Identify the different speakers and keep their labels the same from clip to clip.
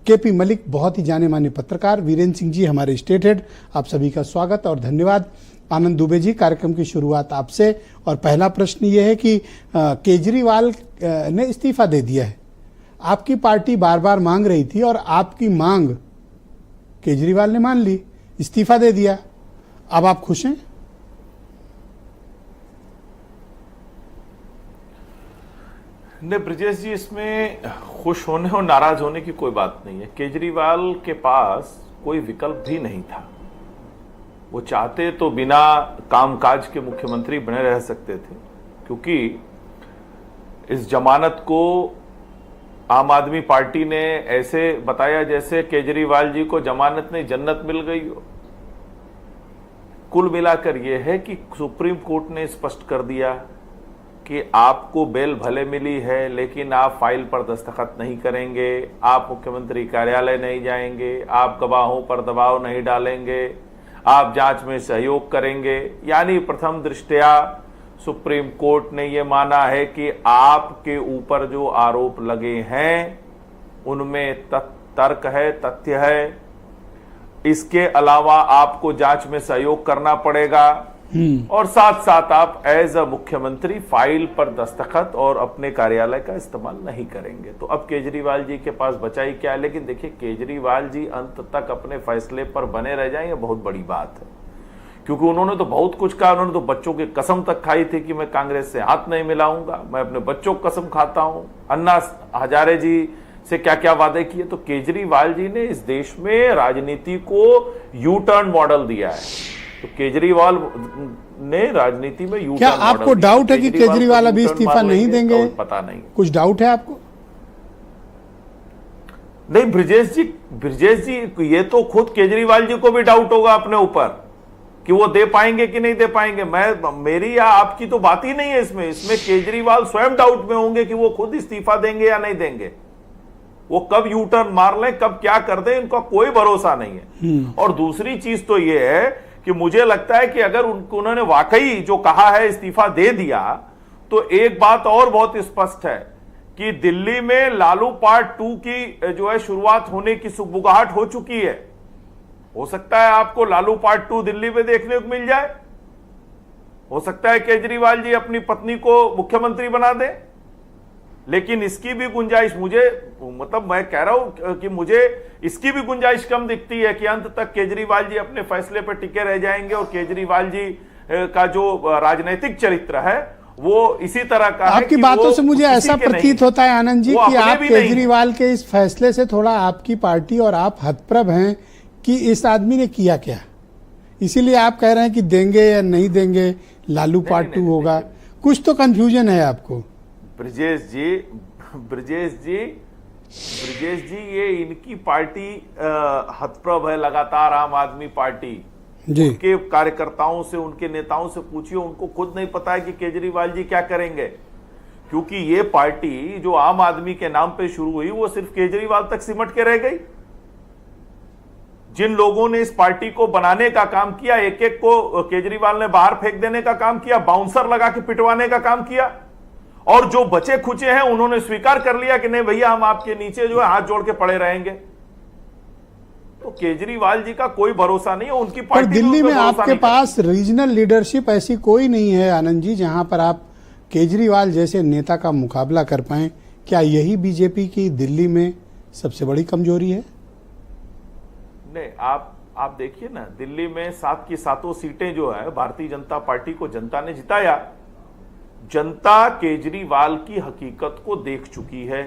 Speaker 1: KP Malik, बहुत ही जाने माने पत्रकार, वीरेंद्र सिंह जी हमारे स्टेट हेड, आप सभी का स्वागत और धन्यवाद। आनंद दुबे जी, कार्यक्रम की शुरुआत आपसे और पहला प्रश्न ये है कि केजरीवाल ने इस्तीफा दे दिया है। आपकी पार्टी बार बार मांग रही थी और आपकी मांग केजरीवाल ने मान ली, इस्तीफा दे दिया। अब आप खुश हैं?
Speaker 2: नहीं ब्रजेश जी, इसमें खुश होने और नाराज होने की कोई बात नहीं है। केजरीवाल के पास कोई विकल्प भी नहीं था। वो चाहते तो बिना कामकाज के मुख्यमंत्री बने रह सकते थे, क्योंकि इस जमानत को आम आदमी पार्टी ने ऐसे बताया जैसे केजरीवाल जी को जमानत नहीं जन्नत मिल गई हो। कुल मिलाकर यह है कि सुप्रीम कोर्ट ने स्पष्ट कर दिया कि आपको बेल भले मिली है, लेकिन आप फाइल पर दस्तखत नहीं करेंगे, आप मुख्यमंत्री कार्यालय नहीं जाएंगे, आप गवाहों पर दबाव नहीं डालेंगे, आप जांच में सहयोग करेंगे। यानी प्रथम दृष्टया सुप्रीम कोर्ट ने यह माना है कि आपके ऊपर जो आरोप लगे हैं उनमें तर्क है, तथ्य है। इसके अलावा आपको जांच में सहयोग करना पड़ेगा और साथ साथ आप एज अ मुख्यमंत्री फाइल पर दस्तखत और अपने कार्यालय का इस्तेमाल नहीं करेंगे। तो अब केजरीवाल जी के पास बचा ही क्या है। लेकिन देखिए, केजरीवाल जी अंत तक अपने फैसले पर बने रह जाएं, ये बहुत बड़ी बात है, क्योंकि उन्होंने तो बहुत कुछ कहा। उन्होंने तो बच्चों की कसम तक खाई थी कि मैं कांग्रेस से हाथ नहीं मिलाऊंगा, मैं अपने बच्चों को कसम खाता हूं। अन्ना हजारे जी से क्या क्या वादे किए। तो केजरीवाल जी ने इस देश में राजनीति को यू टर्न मॉडल दिया है। तो केजरीवाल ने राजनीति में यू
Speaker 1: क्या आपको डाउट है कि केजरीवाल अभी इस्तीफा नहीं देंगे?
Speaker 2: पता नहीं,
Speaker 1: कुछ डाउट है आपको?
Speaker 2: नहीं ब्रजेश जी, ये तो खुद केजरीवाल जी को भी डाउट होगा अपने ऊपर कि वो दे पाएंगे कि नहीं दे पाएंगे। मेरी या आपकी तो बात ही नहीं है इसमें केजरीवाल स्वयं डाउट में होंगे कि वो खुद इस्तीफा देंगे या नहीं देंगे। वो कब यू टर्न मार लें, कब क्या कर दें, इनका कोई भरोसा नहीं है। और दूसरी चीज तो ये है कि मुझे लगता है कि अगर उन्होंने वाकई जो कहा है इस्तीफा दे दिया, तो एक बात और बहुत स्पष्ट है कि दिल्ली में लालू पार्ट 2 की जो है शुरुआत होने की सुगबुगाहट हो चुकी है। हो सकता है आपको लालू पार्ट 2 दिल्ली में देखने को मिल जाए। हो सकता है केजरीवाल जी अपनी पत्नी को मुख्यमंत्री बना दें। लेकिन इसकी भी गुंजाइश मैं कह रहा हूं कि मुझे इसकी भी गुंजाइश कम दिखती है कि अंत तक केजरीवाल जी अपने फैसले पर टिके रह जाएंगे और केजरीवाल जी का जो राजनीतिक चरित्र है वो इसी तरह का है।
Speaker 1: आपकी बातों से मुझे ऐसा प्रतीत होता है आनंद जी कि आप केजरीवाल के इस फैसले से थोड़ा आपकी पार्टी और आप हतप्रभ हैं कि इस आदमी ने किया क्या, इसीलिए आप कह रहे हैं कि देंगे या नहीं देंगे, लालू पार्ट 2 होगा। कुछ तो कंफ्यूजन है आपको।
Speaker 2: ब्रजेश जी, ये इनकी पार्टी हतप्रभ है लगातार, आम आदमी पार्टी। उनके कार्यकर्ताओं से, उनके नेताओं से पूछिए, उनको खुद नहीं पता है कि केजरीवाल जी क्या करेंगे। क्योंकि ये पार्टी जो आम आदमी के नाम पे शुरू हुई वो सिर्फ केजरीवाल तक सिमट के रह गई। जिन लोगों ने इस पार्टी को बनाने का काम किया, एक एक को केजरीवाल ने बाहर फेंक देने का काम किया, बाउंसर लगा के पिटवाने का काम किया, और जो बचे खुचे हैं उन्होंने स्वीकार कर लिया कि नहीं भैया हम आपके नीचे जो है हाथ जोड़ के पड़े रहेंगे। तो केजरीवाल जी का कोई भरोसा नहीं है, उनकी पार्टी।
Speaker 1: पर दिल्ली में आपके पास रीजनल लीडरशिप ऐसी कोई नहीं है आनंद जी, जहां पर आप केजरीवाल जैसे नेता का मुकाबला कर पाए। क्या यही बीजेपी की दिल्ली में सबसे बड़ी कमजोरी है?
Speaker 2: नहीं, आप देखिए ना, दिल्ली में 7 की 7 सीटें जो है भारतीय जनता पार्टी को जनता ने जिताया। जनता केजरीवाल की हकीकत को देख चुकी है।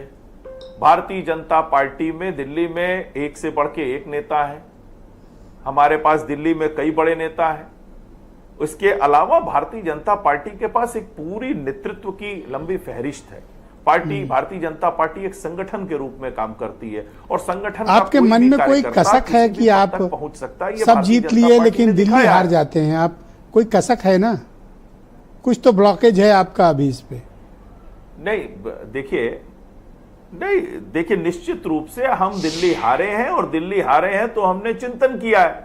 Speaker 2: भारतीय जनता पार्टी में दिल्ली में एक से बढ़ के एक नेता है। हमारे पास दिल्ली में कई बड़े नेता हैं। इसके अलावा भारतीय जनता पार्टी के पास एक पूरी नेतृत्व की लंबी फहरिस्त है। भारतीय जनता पार्टी एक संगठन के रूप में काम करती है और संगठन
Speaker 1: आपके मन में कोई कसक है कि आप
Speaker 2: पहुंच सकता है?
Speaker 1: सब जीत लिए लेकिन दिल्ली हार जाते हैं, आप कोई कसक है ना? कुछ तो ब्लॉकेज है आपका अभी इस पे?
Speaker 2: नहीं देखिए, निश्चित रूप से हम दिल्ली हारे हैं, और दिल्ली हारे हैं तो हमने चिंतन किया है।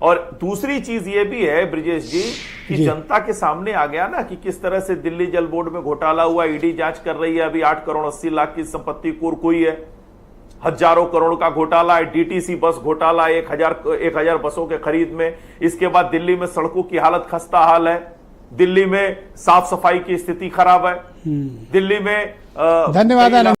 Speaker 2: और दूसरी चीज ये भी है ब्रजेश जी कि जनता के सामने आ गया ना कि किस तरह से दिल्ली जल बोर्ड में घोटाला हुआ। ईडी जांच कर रही है, अभी 8 करोड़ 80 लाख की संपत्ति कुर्क हुई है। हजारों करोड़ का घोटाला है, डीटीसी बस घोटाला, 1000 बसों के खरीद में। इसके बाद दिल्ली में सड़कों की हालत खस्ता हाल है, दिल्ली में साफ सफाई की स्थिति खराब है, दिल्ली में
Speaker 1: धन्यवाद।